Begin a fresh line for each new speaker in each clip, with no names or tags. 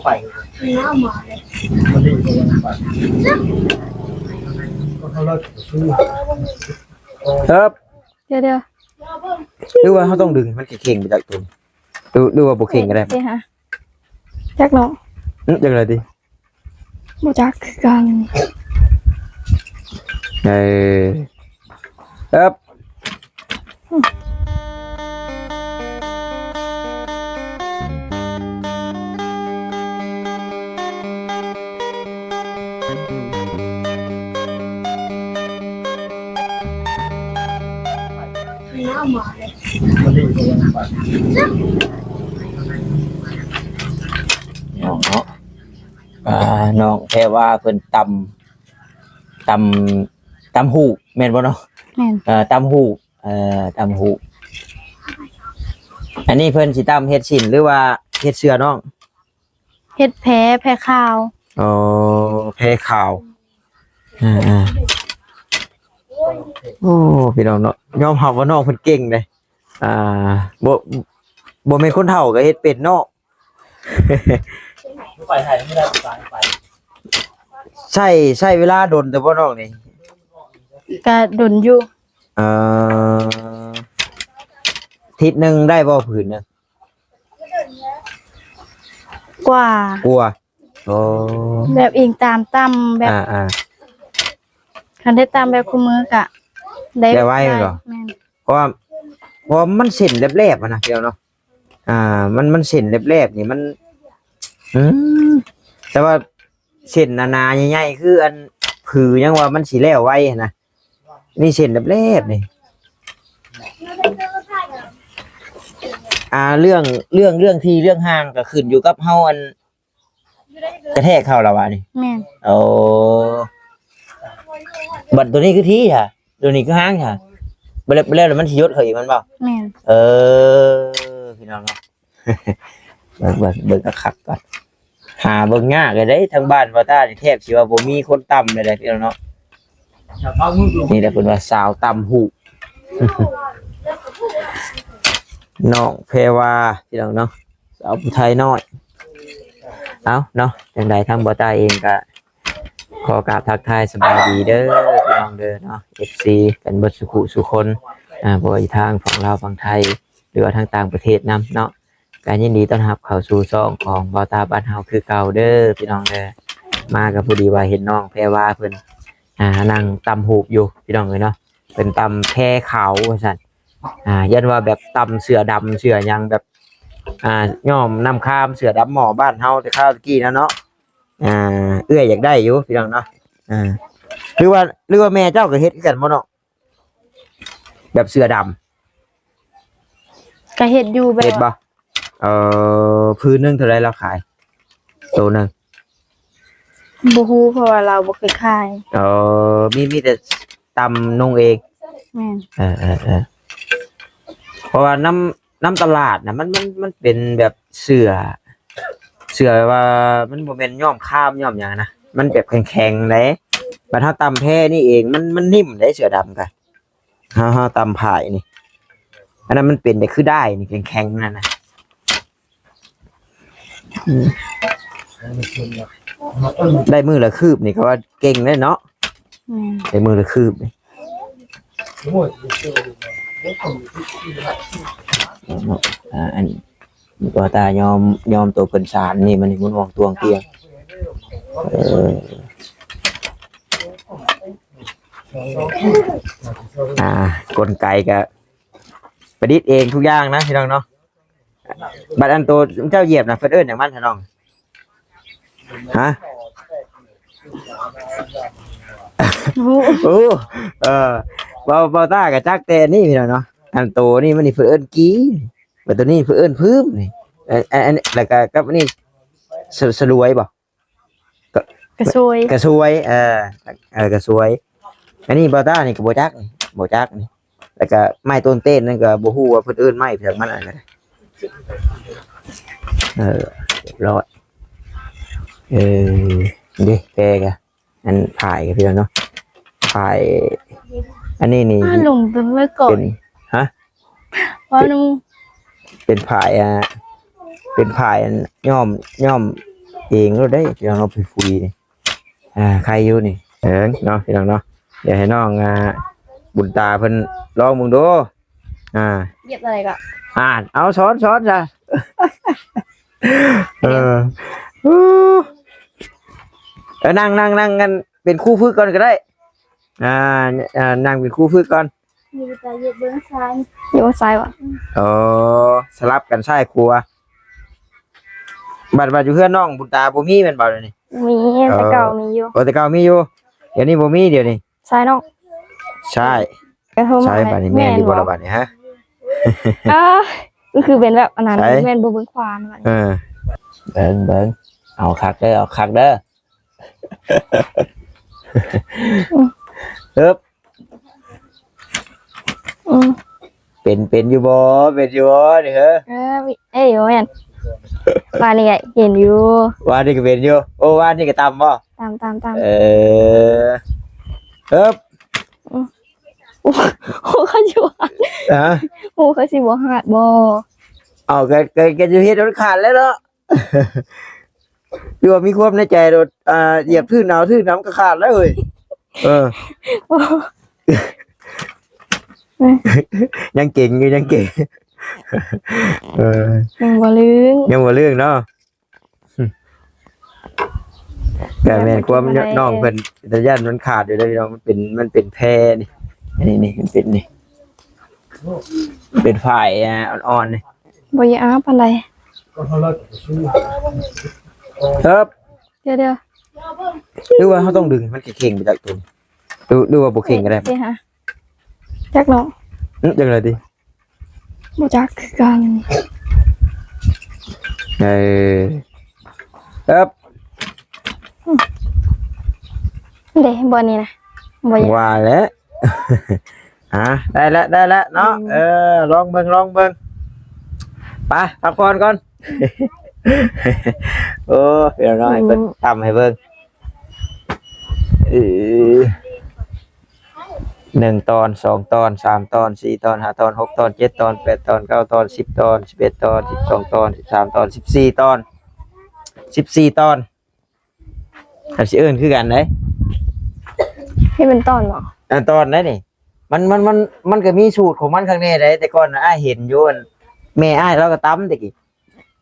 ไปน้าหมาเลยมันดีกว่าไปก็เขาเลิกซื้อ
ครับ
เดี๋ยว
หรือว่าเขาต้องดึงมันเข่งไปจากตัวดูว่าบุเข่งก็ได้
ไปหาจักเนาะ
จังเลยดิ
บ่จักคือกัน
เออครับ
น้าหมาเลยมันดีกว่าไป
น้องเนาะน้องแค่ว่าเพิ่นตำหูแม่นบ่เนาะ
แม่น
ตำหูตำหูอันนี้เพิ่นสิตำเฮ็ดชิ้นหรือว่าเฮ็ดเสื้อน้อง
เฮ็ดแพ้ข้าว
อ๋อแพ้ข่าวโอ้พี่น้องเนาะยอมรับว่าน้องเพิ่นเก่งเลยบ่แม่นคนเฒ่าก็เฮ็ดเป็นเนาะ
ไปไทยไม่ได้ไป
ใช่เวลาดนแต่บ่น้องนี่
ก็ดนอยู่
ทิศนึงได้บ่ผืนนึง
กว่า
โอ้
แบบเองตามตํแบบคันได้ตามแบบคู่มือก็
ได้ไว้เหรอ
แม่น
เพราะมันเส้นแลบๆอ่ะนะพี่น้องเนาะมันเส้นแลบๆนี่มันแต่ว่าเส้นหนาๆใหญ่ๆคืออันผือยังว่ามันสิแล้วไว้นะนี่เส้นแลบๆนี่เรื่องที่เรื่องห่างก็ขึ้นอยู่กับเฮาอันกระแทกเข้าแล้ววะนี่
แม่น
โอ้บัดตัวนี้คือที่ค่ะตัวนี้คือห่างค่ะบ่แล้วมันสิยดเข้าอีกมันบ่
แม่น
พี่น้องเนาะเบิ่งคักๆก่อนหาเบิ่งยากเลยเด้ทางบ้านว่าตานี่แทบสิว่าบ่มีคนต่ำเลยพี่น้องเนาะนี่แหละเพิ่นว่าสาวต่ำหูน้องเพวาพี่น้องเนาะสาวผู้ไทยน้อยเอาเนาะจังใดทางบ่ตาเองก็ขอกราบทักทายสบายดีเด้อพี่น้องเด้อเนาะ FC กันเบิดสุคนบ่ว่าทางฝั่งลาวฝั่งไทยหรือว่าทางต่างประเทศนํเนาะการยินดีต้อนรับเข้าสู่ช่องของบ่ตาบ้านเฮาคือเก่าเด้อพี่น้องเด้อมาก็พอดีว่าเห็นน้องแพรวาเพิ่นนั่งตำหูบอยู่พี่น้องเอ้ยเนาะเป็นตำแพขาวว่าซั่นยันว่าแบบตำเสือดำเสือยังแบบย่อมนำข้ามเสือดำหมอบ้านเฮาแต่ข้าวตะกี้นะเนาะเอื้อยอยากได้อยู่พี่น้องเนาะหรือว่าแม่เจ้าก็เฮ็ดกันบ่เนาะแบบเสือด
ำก็เฮ็ดอยู่แบบ
เฮ็ดบ่พื้นนึงเท่าไรเราขายตัวนึง
บ่ฮู้เพราะว่าเราบ่เคยขาย
มีแต่ตำนุ่งเอง
แม่น
เพราะว่าน้ำตลาดนะมันเป็นแบบเสือว่ามันบ่แม่นย่อมข้ามย่อมหยังนะมันแบบแข็งๆเลยบัดเฮาตำแพ้นี่เองมันนิ่มได้เสือดำกันเฮาตำผ่ายนี่อันนั้นมันเป็นแต่คือได้นี่แข็งๆนั่นน่ะได้มือละคืบนี่ก็ว่าเก่งเลยเนาะได้มือละคืบนี่อันตัวตายอมตัวเป็นสารนี่มันมุนวงตวงเตียงกลไกก็ประดิษฐ์เองทุกอย่างนะพี่น้องเนาะบัดอันตัวเจ้าเหยียบนะเพิ่นเอิ้นอย่างมันท่านน้องฮะโอ้เบาตากับจักแต่นี่พี่น้องเนาะอันโตนี่มันนี่เพิ่นเอิ้นกี้บัดตัวนี้เพิ่นเอิ้นพื้มนี่อันแล้วก็กับนี่สลวยบ่
กระซวย
กระซวยกระซวยอันนี้เบาตานี่ก็บ่จักนี่แล้วก็ไม้ต้นเต้นนั่นก็บ่ฮู้ว่าเพิ่นเอิ้นไม้เพียงมันอะไรรอดดิแกกะอันถ่ายกับพี่แล้วเนาะถ่ายอันนี้นี่
ลงเป็นเมื่อก่อน
ฮะ
ว่านุ่ง
เป็นผายเป็นผายย่อม เองเราได้พี่น้องเราไปฟุยนี่ใครอยู่นี่เนาะพี่น้องเนาะเดี๋ยวให้น้องบุญตาเพิ่นลองมึงดู
เหยียบอะไรก็
เอาช้อนจ้ะนั่งกันเป็นคู่ฝึกก่อนก็ได้นั่งเป็นคู่ฝึกก่อน
อยู่แต่เหยียบเบื้องซ้ายอยู่ซ้ายวะ
สลับกันใช่ครัวบัดอยู่เพื่อนน้องบุญตาบ่มีแม่นบ่เดี๋ยวนี้
มีแต่เก่ามีอยู่
แต่เก่ามีอยู่เดี๋ยวนี้บ่มีเดี๋ยวนี้
ซ้ายน้อง
ใช่บัดนี้แม่นดีบ่ล่ะบัดนี้ฮะ
ก็คือเป็นแบบอันนั้นแม่นบ่เบิ่งขวานบัด
เบิ่งเอาคักเด้อปึ๊บเป็นอยู่บ่นี่เฮ้
อยู่แม่นว่านี่เห็นอยู่
ว่านี่ก็เป็นอยู่โอ้ว่านี่ก็ตำบ่
ตำ
ปึ๊บ
โอ้เขาสิบ่โอ้เขาสิบ่หาดบ่
เอาแกจะเฮ็ดมันขาดแล้วเนาะดูว่ามีความในใจโดดเหยียบทื่นน้ำก็ขาดแล้วเอ้ยยังเก่งอยู่ยัง
บ่
ลืงเนาะแต่แม่นความน้องเพิ่นแต่ย่านมันขาดอยู่แล้วพี่น้องมันเป็นแพรนี่นี่มันเป็นนี่เป็นฝ่ายอ่อนๆนี่
บ่อยากอะไร
ครับ
เดี๋ยว
ดูว่าเขาต้องดึงมันเข่งไปจากตัวดูว่าบ่เข่งก็ได้
จักเนาะ
จังได๋ติ
บ่จักคือกัน
ครับ
เด้บ่นี่นะ
บ่ว่าแล้วได้แล้วเนาะลองเบิ่งไปพักผ่อนก่อนโอ้เดี๋ยวน้อยเพิ่นทำให้เบิ่ง1 ตอน 2 ตอน 3 ตอน 4 ตอน 5 ตอน 6 ตอน 7 ตอน 8 ตอน 9 ตอน 10 ตอน 11 ตอน 12 ตอน 13 ตอน 14 ตอนถ้าสิเอิ้นคือกันเด้
ให้เป็นตอนบ่
ตอนได้นี่มันก็มีสูตรของมันข้างในได้แต่ก่อนอ้ายเห็นอยู่แม่อ้ายเราก็ตำตะกี้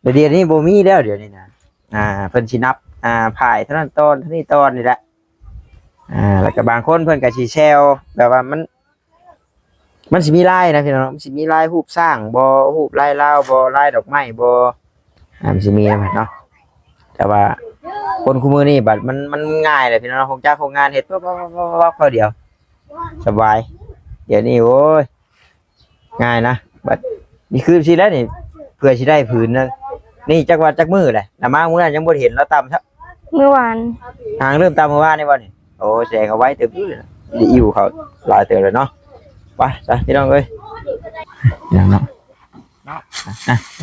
เดี๋ยวนี้บ่มีแล้วเดี๋ยวนี้นะเพิ่นสินับพายเท่านั้นตอนเท่านี้ตอนนี่แหละแล้วก็บางคนเพิ่นก็สิแชลแบบว่ามันสิมีลายนะพี่น้องมันสิมีลายรูปสร้างบ่รูปลายลาวบ่ลายดอกไม้บ่มันสิมีนะเนาะแต่ว่าคนคุมื้อนี้บัดมันง่ายเลยพี่น้องคงจ้าโครงงานเฮ็ดปั๊บพอเดียวสบายเดี๋ยวนี้โอ้ยง่ายนะบัดนี่คือสิแล้วนี่เพื่อสิได้ผืนนึงนี่จักว่าจักมื้อแหละน่ะมามื้อนั้นยังบ่เห็นเราตำซะ
เมื่อวาน
ทางเริ่มตำเมื่อวานนี่บ่นี่โอ้แสเขาไว้เต็มพื้นได้อิ่วเขาหลายเติบเลยเนาะไปจ้ะพี่น้องเอ้ยพี่น้องเนาะ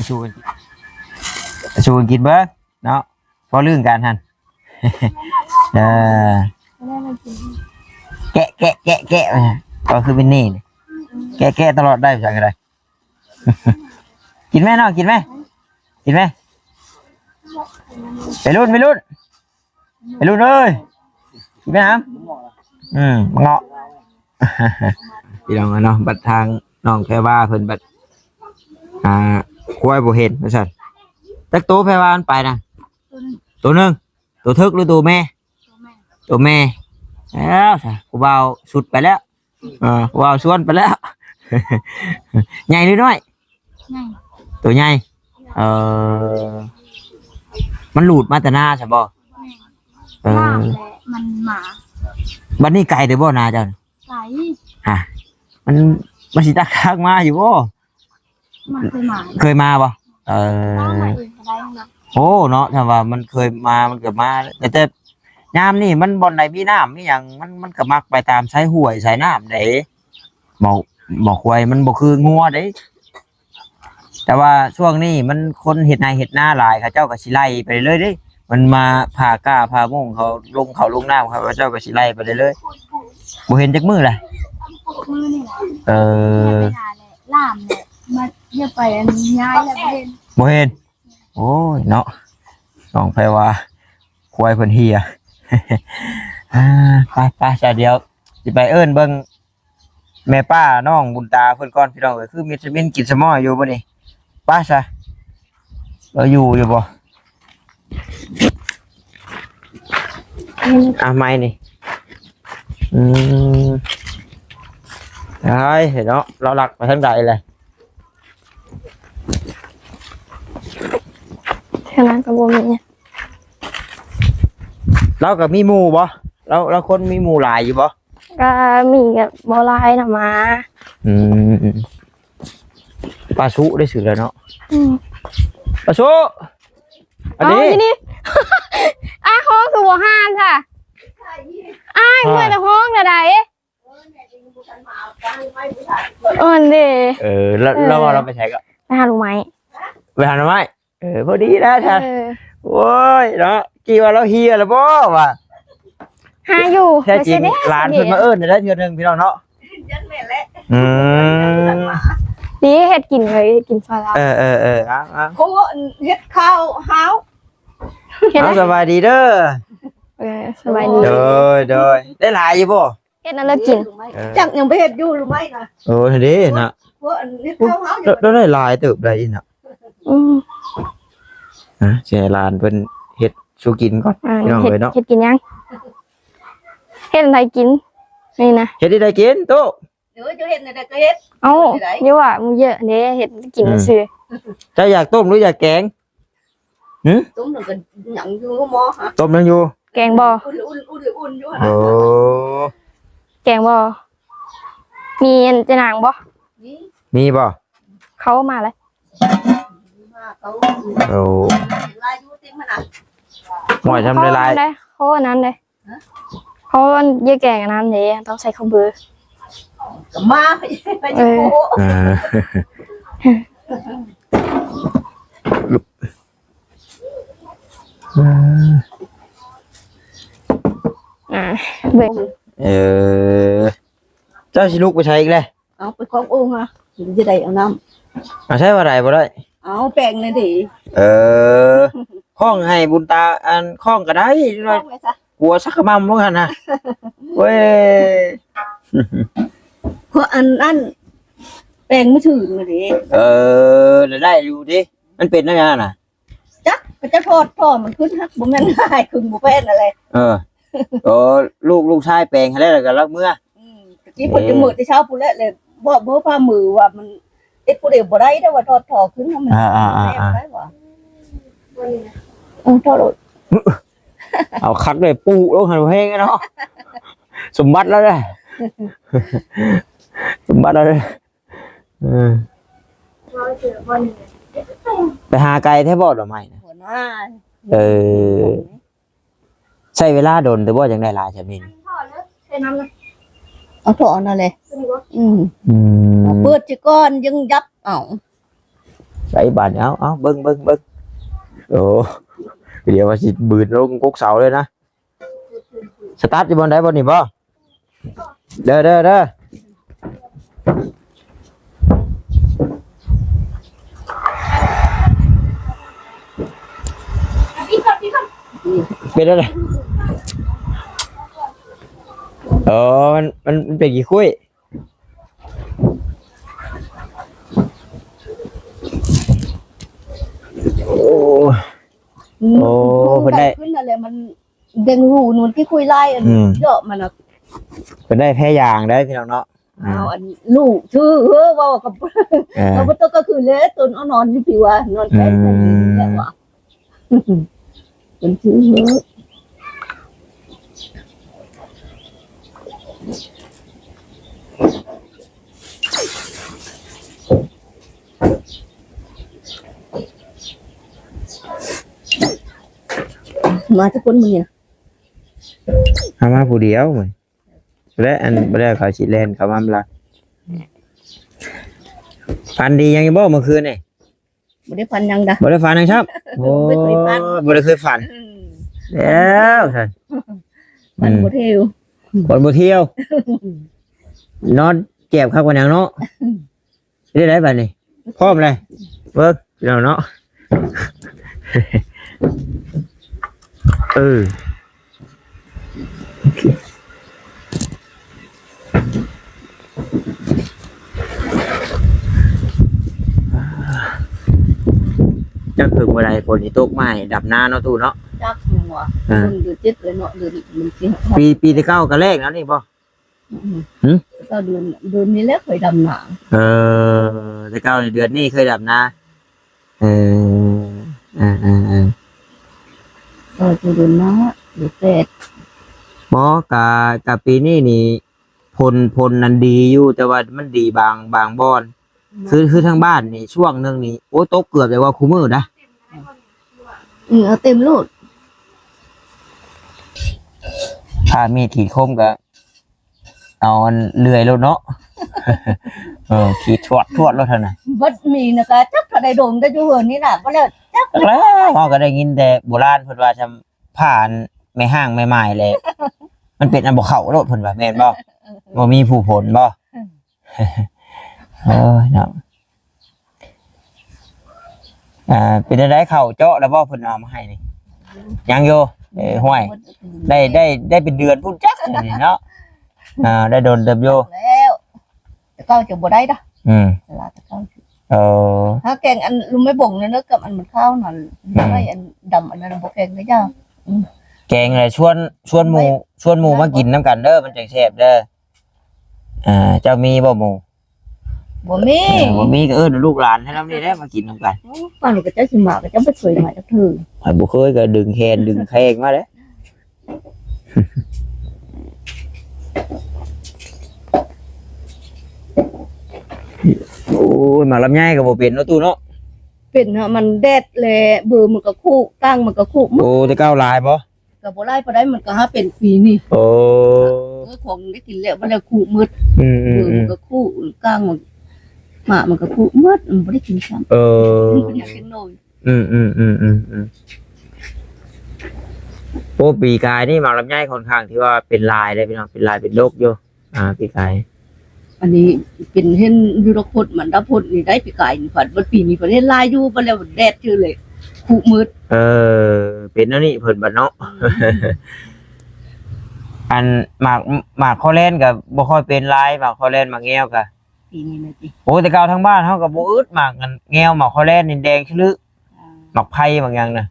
ชูกันกินเบิ่งเนาะพอเรื่องการหั่นแกะก็คือเป็นนี่แกะตลอดได้สั่งอะไรกินไหมน้องกินไหมไปรุ่นเลยกินไหมครับเงาะพี่น้องเนาะบัดทางน้องแพรว่าเพิ่นบัดควายบ่เห็นว่าซั่นตักโตแพรว่ามันไปนะตัวนึงตัวทึกหรือตัวแม่แล้วกูเบาสุดไปแล้วกูเบาส่วนไปแล้วใหญ่หรือน้อยตัวใหญ่มันหลุดมาแต่หน้าใช่บ่
มันหมา
บัดนี้ไก่เด้อบ่นาเจ้า
ไก่
มันสิตักทางมาอยู่บ่
มัน
เคยมาบ่โอ้เนาะถ้าว่ามันเคยมามันก็มาแต่ยามนี่มันบ่อนไหนมีน้ำมีหยังมันก็มักไปตามสายห้วยสายน้ำเด้บอกไว้มันบ่คืองัวเด้แต่ว่าช่วงนี้มันคนเฮ็ดนาเฮ็ดนาหลายเขาเจ้าก็สิไล่ไปเลยเด้มันมาผ่ากล้าผ่าม่งเขาลงน้ำเขาเจ้าก็สิไล่ไปเลยบ่เห็นจักมื้อล่ะ
มื้อนี่แหละล่ามเนี่ยมันอย่าไปอันย้ายแล้วบ่เห็น
โอ้ยเนาะน้องไผว่า ควายเพิ่นเฮีย ไปจ้ะเดี๋ยวสิไปเอิ้นเบิ่งแม่ป้าน้องบุญตาเพิ่นก่อนพี่น้องเอ้ยคือมีจะเป็นกินสมออยู่บ่นี่ป้าซะเราอยู่บ่ไม่นี่ได้เห็นเนาะเราหลักไปทางใดเลย
เท่านั้นก็บ่มีเนี่ย
เรากับมีหมู่บ่เราคนมีหมู่หลายอยู่บ่
ก็มีกับบ่หลายน่ะมา
ปลาชุได้สื่อแล้วเนาะ
อืม
ปลาชุอันนี้
ที่นี่ อ้าห้องคือบ่ห้านค่ะอ้ายเมื่อแต่ห้องน่ะใดเด้
แล้วเราไปใช้ก็
ไปหาลูกไม้
ไปหาหน่อไม้พอดีนะท่านโอ้ยเนาะกี่ว่าเราเฮียแล้วบ่ว่ะ
หาอยู่
แท้จริงร้านเพิ่นมาเอิ้นได้เทื่อนึงพี่น้องเนาะ
ดีเฮ็ดกินเลยกินซอยเรา
เขาเฮ็ดข้าวหาว
เอาสบายดีเด้อ
สบายดี
โดยได้หลายอยู่บ่
เฮ็ดนั่นแล้วกิน
จักยังไปเฮ็ดอยู่หรือไม่นะ
เด้น่ะ
เพราะเฮ็ดข้าวหาว
แล้วได้หลายเติบได้อีน่ะเสียร้านเพิ่นเฮ็ดชูกินก่อนพี่น้องเอ้ยเนาะ
เฮ็ดกินยังเฮ็ดอะไรกินนี่นะ
เฮ็ดได้กินโต
เดี๋ยวจะเฮ็ดได้ก็เฮ็ด
เอ้าเยอะว่ะมันเยอะเด้เฮ็ดกินซื่อ
จะอยากต้มหรืออยากแกง
ตุ้มนึงก็หยังอยู่หมอฮะ
ต้มนั่งอยู่
แกงบ่
อุ่นอยู่
โอ้
แกงบ่มีเจะนางบ่
นี่
มีบ่
เขามาเลย
มาเขา
โอ้
ลายอยู่ติมน่ะ
หอยทำได้หลาย
เขาอันนั้นเลยเขาเยอะแกงอันนั้นเด้ต้องใส่ข้าวเบอร์
ก็มาไปจะโค
เบิ่ง
เจ้าสิลูกไปใช้อีกเลย
เอาไปขององค์อ่ะจะได้เอาน้ำ
ใช้ว่าไรบ่ได้
เอาแป้งเลยดิ
ข้องให้บุญตาอันข้องก็ได้
เอาไปซะ
กลัวสักกะมั่มบ่กันนะเว้ย
เพราะอันนั้นแป้งไม่ถึงเลยดิ
ได้อยู่ดิมันเป็นได้ยังน่ะ
จักก็จะทอดมันขึ้นฮักบ่แม่นง่ายคือบ่แป้นอะไร
ลูกชายแปลงให้แล้วก็รักเมื่อ
ที่เพิ่นจะมือแต่เช้าพุ่นแล้วเลยบ่พามือว่ามันเอ็ดผู้เดียวบ่ได้แต่ว่าทอดถอขึ้นให้มันได้ว่าทอด
เอาคักเลยปูลงหันเพลงเนาะสมบัติแล้วเด้สมบัติแล้วเด้ไปหาไก่แท้บ่ดอกไม้นะ
หัวหน้า
ใช้เวลาโดนแต่บ่จังได้หลายจะมี
เอาถอนั่นเลยเปิดจิก้อนยังยับเอา
ใส่บาดเอาเบิ่งโอ้เดี๋ยวว่าสิบืนลงกกเสาเลยนะสตาร์ทอยู่บนไหนบนนี่บ่เด้อเป็นอะไรมันเป็นกี่คุยโอ้เพิ่นได้
ขึ้นอะไรมันเด้งรูนู่นที่คุยไล่อันเยอะมันเ
พิ่นได้แพ้ยางได้พี่น้องเนาะ
เอาอันลูกชื่อว่ากับเราบ่ต้องก็คือเลยตนเอานอนอยู่พี่ว่านอนแค่นี้แหละว่าเป็นชื่อมาทุกคนมึงเนี่ย
มาผู้เดียวเหมือนและอันบ่ได้เขาสิแล่นเขามาละฟันดียังบ่เมื่อคืนนี่
บ่ได้พันยังดะ
บ่ได้ฟันยังครับโอ้บ่ได้เคยฟันแล้วท่าน
มันบ่เที่ยว
คนบ่เที่ยวนอนเก็บข้าวกันยังเนาะได้บัดนี้พร้อมเลยเบิ่งพี่น้องเนาะ เออจะถึงเมื่อไรฝนที่ตกใหม่ดับหน้าเนาะตู้เนาะ
จักยังวะมันเดือนเจ็ดเลยเนาะเดือนมันสิ
ปีที่9ก็แรกแล้วนี่ป่ะ
ก็เดือนนี้แล้วเคยดำหนา
ที่9ในเดือนนี้เคยดับหน้า
เดือนหน้าเดือนแปด
หมอกะปีนี้นี่พลนันดีอยู่แต่ว่ามันดีบางบอนคือทางบ้านนี่ช่วงนึงนี่โอ้ตกเกือบเลยว่าคู่มือนะ
เอาเต็มรูด
ถ้ามีขีดคมก็เอาเลื่อยแล้วเนาะ ขีดทวดแล้วเท่านั้น
วัดมีนะคะจักถ้าได้โดมได้อยู่เหินนี่น่ะก็แล้วจัก
แล้วเราก็ได้ยินแต่โบราณเพิ่นว่าทำผ่านไม่ห้างไม่ไม้เลย มันเป็นอันบ่เข้าโลดเพิ่นว่าแม่นบ่บ่มีผู้ผลบ่ เนาะเป็นได้เข้าเจาะแล้วบ่เพิ่นเอามาให้นี่ยังอยู่ห้วยได้เป็นเดือนพุ่นจักนี่เนาะได้โดนเติบอยู่
แล้วแต่ก็จะบ่ได้ดอกเวลาแต่ก็ถ้าแกงอันลุงไม่บ่งเนื้อกับอันมันข้าวนั่นไม่อันดำอันนั้นบ่แกงได้จ้า
แกงเลยชวนหมู่มากินน้ำกันเด้อมันจังแซ่บเด้อเจ้ามีบ่หมู่
บ่มี
บ่มีก็ลูกหลานให้นำนี่แหละมากินน้ำกัน
ฟังก็จะสิมาก็จะบ่สวยมาจักเทื่อ
ข่อยบ่เคยก็ดึงแขนดึงแข้งมาเด้อ โอ้ยมาลำไยก็บ่เป็นเนาะตู้เนาะ
เป็นฮะมันแดดแลเบอร์มันก็คู่ตั้งมันก็คู่
โอ้แต่ก้าวลายบ่
ก็บ่ได้บ่ได้มันก็หาเป็นปีนี่
โอ้
ของได้กินแล้วบ่แล้วคู่มืด
อื
เบอร์มันก็คู่กลางมันก็คู่มืดมันบ่ได้กินซ้ำมันอยากกินน้อย
โอ้ปีกายนี่มาลำไยค่อนข้างที่ว่าเป็นลายเลยพี่น้องเป็นลายเป็นโรคอยู่ปีกาย
อันนี้เป็นเห็นยุโรปพดมันดาพดนี่ได้ปีกายนี่ฝันว่าปีนี้ประเทศลายอยู่บ่แล้วแดดชื่อเลยคู่มืด
เป็นนั่นนี่เพิ่นบัดเนาะ อันหมากข้อเล่นกับบ่ค่อยเป็นลายหมากข้อเล่นหมากแง้วกะ
ปีนี้นะจิ
โอ้แต่เก่าทั้งบ้านเฮาก็บ่อึดหมากกันแง้วหมากข้อเล่นนี่แดงชะลึหมากไผ่บางอย่างน่ะ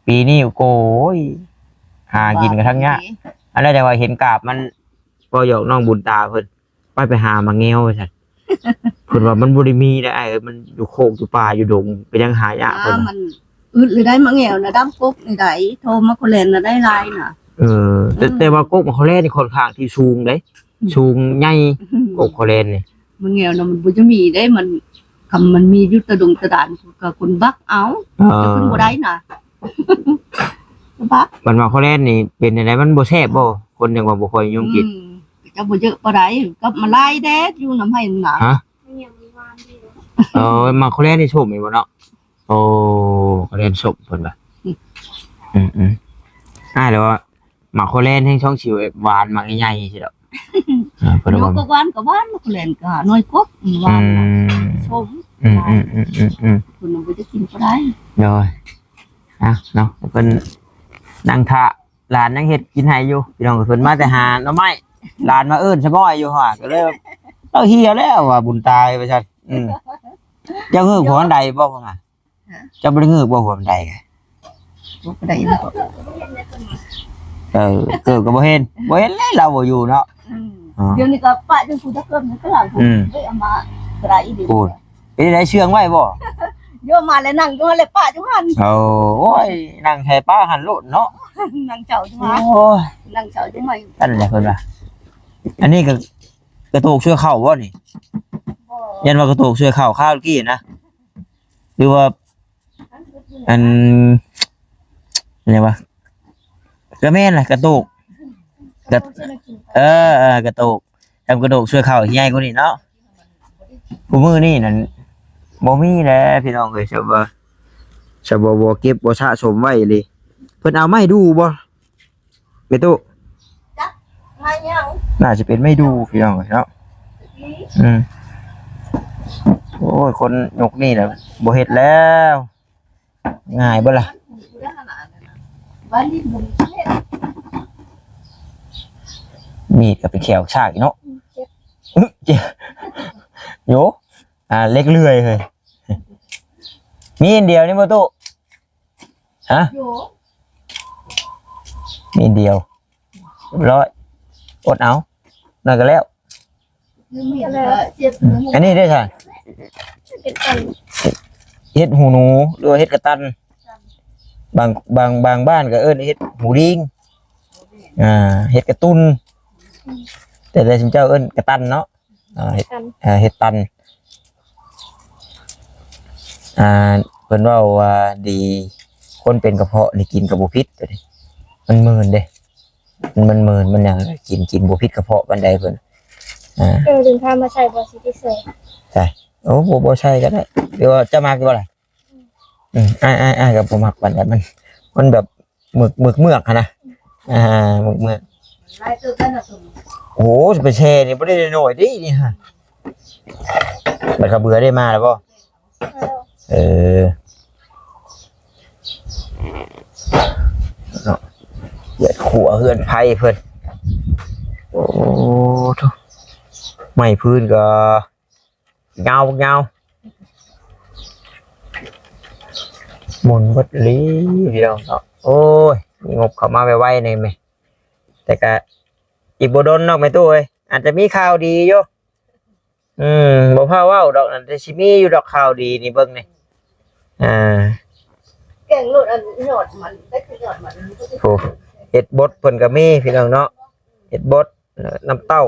ปีนี้โอ้ยหากินกันทั้งเนี้ยอันนั้นแต่ว่าเห็นกาบมันบ่หยอกน้องบุญตาเพิ่นไปหาหมากแง้วว่าซั่น เพิ่นว่ามันบ่ได้มีได้ไอ้มันอยู่โคกอยู่ป่าอยู่ดงไปยังหายากเพิ่น
มันอึดเลยได้มาแงวนะดำปุ๊บนี่ได้โทรมาคนแลนน่ะได้ลายน่ะ
แต่ว่ากกหมากข้อเล่นนี่ค่อนข้างที่สูงเด้สูงใหญ่กกข้อเล่นนี่
มันแงวน่ะมันบ่จะมีได้มันคำมันมีอยู่ตะดงตะดานก็คนบักเอาจะขึ้นบ่ได้น่ะ บัก
มันมาข้อเล่นนี่เป็นอะไรมันบ่แซ่บบ่คนยังว่าบ่ค่อยยุ่งกิน
จะบ่เยอะบ่ได้กับมาลายแดดอยู่น้ำให้หนา
ฮะมาข้อเล่นนี่ชมอีกบ่เนาะโอ้ข้อเล่นชมเพิ่นว่าแล้วว่ามาข้อเล่นแห่งช่องชิวหวานมากใหญ่ๆสิดอกเพิ่น
โย
ว่า
กกวนกับบ้านมาคนแลนก็น้อยกบหวานชมคุณบ่จะกินบ่ได้
โดยเนาะเพิ่นนั่งทะหลานนั่งเฮ็ดกินให้อยู่พี่น้องเพิ่นมาแต่หาหน่อไม้หลานมาเอิ้นซะบ่อยู่ห่าก็เลยเราเฮียแล้วว่าบุญตายไปซั่นเจ้าเฮือกหัวอันใดบ่พ่อมาเจ้าบ่ได้เฮือกบ่หัวอันใดกะ
บ่ได้
เกิดก็บ่เห็นเลยเราบ่อยู่เนาะ
เดี๋ยวนี้ก็ปะจังกูตะเกิมนี่ก็หลังกูได้เอามากระไรอีดี
พูดเป็นได้เชื่องไว้บ่
โยมมาแล้วนั่งอยู่เลยปะจังหัน
โอ้ยนั่งแค่ป้าหันโลดเนาะ
นั่งเจ้าจังมา
โอ้ย
นั่งเจ้าจังมา
นั่นแหละเพิ่นว่าอันนี้ก็กระโตกช่วยเข้าบ่นี่ยันว่ากระโตกช่วยเข้าข้าวกี้นะหรือว่าอันอะไรวะก็แม่นล่ะกระโตกกระกระโตกทำกระโตกช่วยเข้าใหญ่กว่านี้เนาะผู้มือนี่นั่นบ่มีแหละพี่น้องเอ้ยจะบ่เก็บบ่สะสมไว้เลยเพิ่นเอาไม้ดูบ่แม่ตุ
มายัง
น่าจะเป็นไม่ดูพี่น้องเนาะโอ้ยคนยกนี่แหละบ่เฮ็ดแล้วง่ายบ่ล่ะ
บ้านนี้มันเฮ็ด
มีดก็เป็นแขวชากอีกเนาะเจ็บโยเล็กเลื่อยเลยมีอันเดียวนี่บ่ตู้ฮะ
อยู่
มีอันเดียวเรียบร้อยอดเอานั่นก็แล้ว
คือมีอะไรเจ็บ
อันนี้ได้ใช่
เป็นอัน
เฮ็ดหูหนูหรือว่าเฮ็ดกระตันบางบ้านก็เอิ้นเฮ็ดหูลิงเฮ็ดกระตุ้นแต่สิเจ้าเอิ้นกระตันเนาะเฮ็ด
กัน
เฮ็ดตันเพิ่นว่าว่าดีคนเป็นกระเพาะนี่กินกับบ่พิษตัวนี้มันเมินเด้มันเมินมันหยังกินบ่พิษกระเพาะปานใดเพิ่น
ดึงข้ามมาใส่บอสิติเซอร์
ใช่โอ้บ่ใช่ก็ได้เดี๋ยวจะมากี่บ่ล่ะกับบ่มักปานนั้นมันแบบเมือกนะเมือก
ลายตัวกันน่ะตุ่ม
โอ้จะไปแช่นี่บ่ได้น้อยดินี่ฮะบัดเขาเบื่อได้มาแล้วบ่เนาะเลือดขัวเฮือนไผเพิ่นโอ้ทุไม่พื้นก็เงาหมุนบดลีพี่น้องเนาะโอ้ยมีงบเข้ามาไวๆในแม่แต่ก็อีกบ่โดนเนาะแม่ตู้เอ้ยอาจจะมีข่าวดีอยู่บ่พาเว้าดอกนั่นแต่สิมีอยู่ดอกข่าวดีนี่เบิ่งนี่
แกงโลดอันหยอดมันได้คือหยอดมัน
โอ้เฮ็ดบดเพิ่นก็มีพี่น้องเนาะเฮ็ดบดน้ำเต้า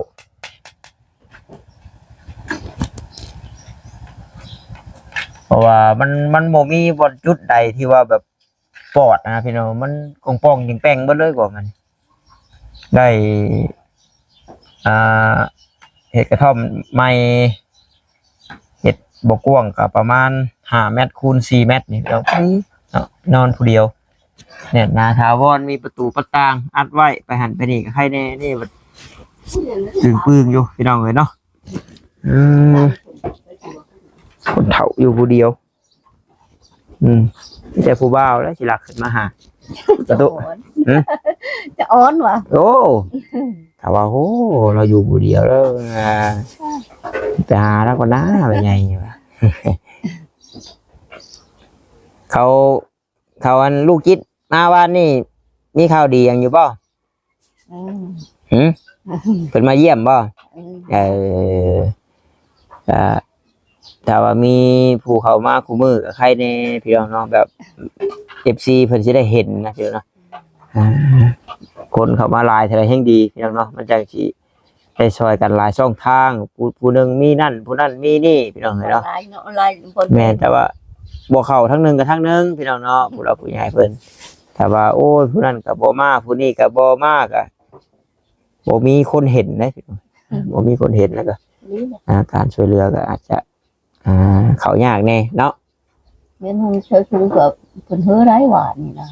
เพราะว่ามันบ่มีบ่จุดใดที่ว่าแบบปอดนะพี่น้องมันป่องๆจิงแป้งเบิดเลยกว่ามันได้เฮ็ดกระท่อมใหม่เฮ็ดบ่กว้างก็ประมาณ5เมตรคูณ4เมตรนี่แล้วนอนผู้เดียวเนี่ยนาถาวรมีประตูประต่างอัดไว้ไปหันไปนี่ก็ใครแน่นี่มันตึงปึ้งอยู่พี่น้องเอ้ยเนาะคนเฒ่าอยู่ผู้เดียวแต่ผู้บ่าวแล้วสิรักขึ้นมาหาประตู
จะอ้อนว่ะ
โอ้ถ้าว่าโอ้เราอยู่ผู้เดียวแล้วไปหาแล้วก็น่าไปไงวะเขาอันลูกจิตมาวันนี่มีข่าวดีอย่างอยู่ป่ะเพิ่นมาเยี่ยมป่ะแต่ว่ามีผู้เข้ามาคู่มือกับใครในพี่น้องเนาะแบบ FC เพิ่นสิได้เห็นนะพี่น้องเนาะคนเข้ามาหลายเท่าไรแห่งดีพี่น้องเนาะมันจังสิได้ช่วยกันหลายช่องทางผู้นึงมีนั่นผู้นั้นมีนี่พี่น้องเนาะแม่นแต่ว่าบ่เข้าทั้งนึงกับทั้งนึงพี่น้องเนาะผู้เราผู้ใหญ่เพิ่นแต่ว่าโอ้ยผู้นั้นก็บ่มาผู้นี้ก็บ่มาก็บ่มีคนเห็นนะพี่น้องบ่มีคนเห็นแล้วก็การช่วยเหลือก็อาจจะเขายากแน่เนาะ
เว้นห้องเชิญชุมกับเพิ่นเฮ้อได้หวานนี่นะ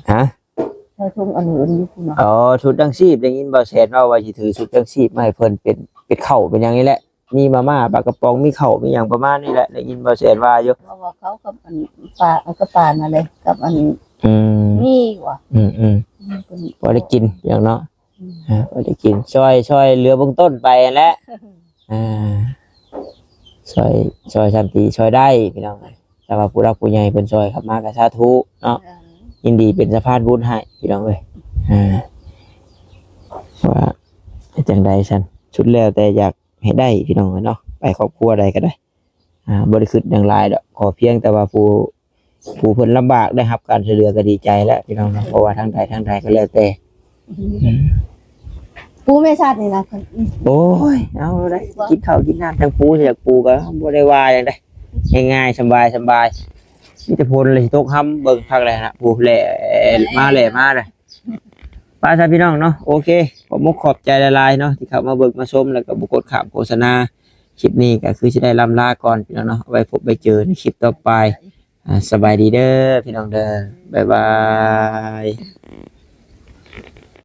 เชิญชุมอันอื่นอยู่พุ่นเนาะ
ชุดดังชีพได้ยินบ่แซ่นว่าสิถือชุดดังชีพมาให้เพิ่นเป็นข้าวเป็นอย่างนี้แหละมีมาม่าปลากระป๋องมีข้าวมีหยังประมาณนี้แหละได้ยินบ่แซ่นว่าอยู่
ว่าเขากับอันปลากับปลานั่นเลยกับอันนี่ว่ะ
บ่ได้กินอย่างเนาะบ่ได้กินช่วยเหลือเบื้องต้นไปแหละช่วยสันติช่วยได้พี่น้องแต่ว่าผู้รักผู้ใหญ่เป็นช่วยครับมากระชาทุเนาะยินดีเป็นสะพานบุญให้พี่น้องเลยว่าจังใดฉันชุดแล้วแต่อยากให้ได้พี่น้องเนาะไปครอบครัวใดก็ได้บริสุทธิ์อย่างไรดอกขอเพียงแต่ว่าผู้เพิ่นลำบากได้ครับการช่วยเหลือก็ดีใจแล้วพี่น้องเพราะว่าทางใดก็แล้วแต่
ปูไม่ชาตินี่นะ
โอ้ยเอาได้กินข้าวกินน้ำทั้งปูเสียปูก็บ่ได้ว่าอย่างใดง่ายๆสบายมีแต่พลเลยตกห้ำเบิ่งพักเลยนะปูแหล่มาเลยป้าชาพี่น้องเนาะโอเคผมขอบใจละลายเนาะที่เข้ามาเบิ่งมาชมแล้วก็บุกดข่าวโฆษณาคลิปนี้ก็คือจะได้ลำลาก่อนพี่น้องเนาะไว้พบไปเจอในคลิปต่อไปสบายดีเด้อพี่น้องเด้อบ๊ายบาย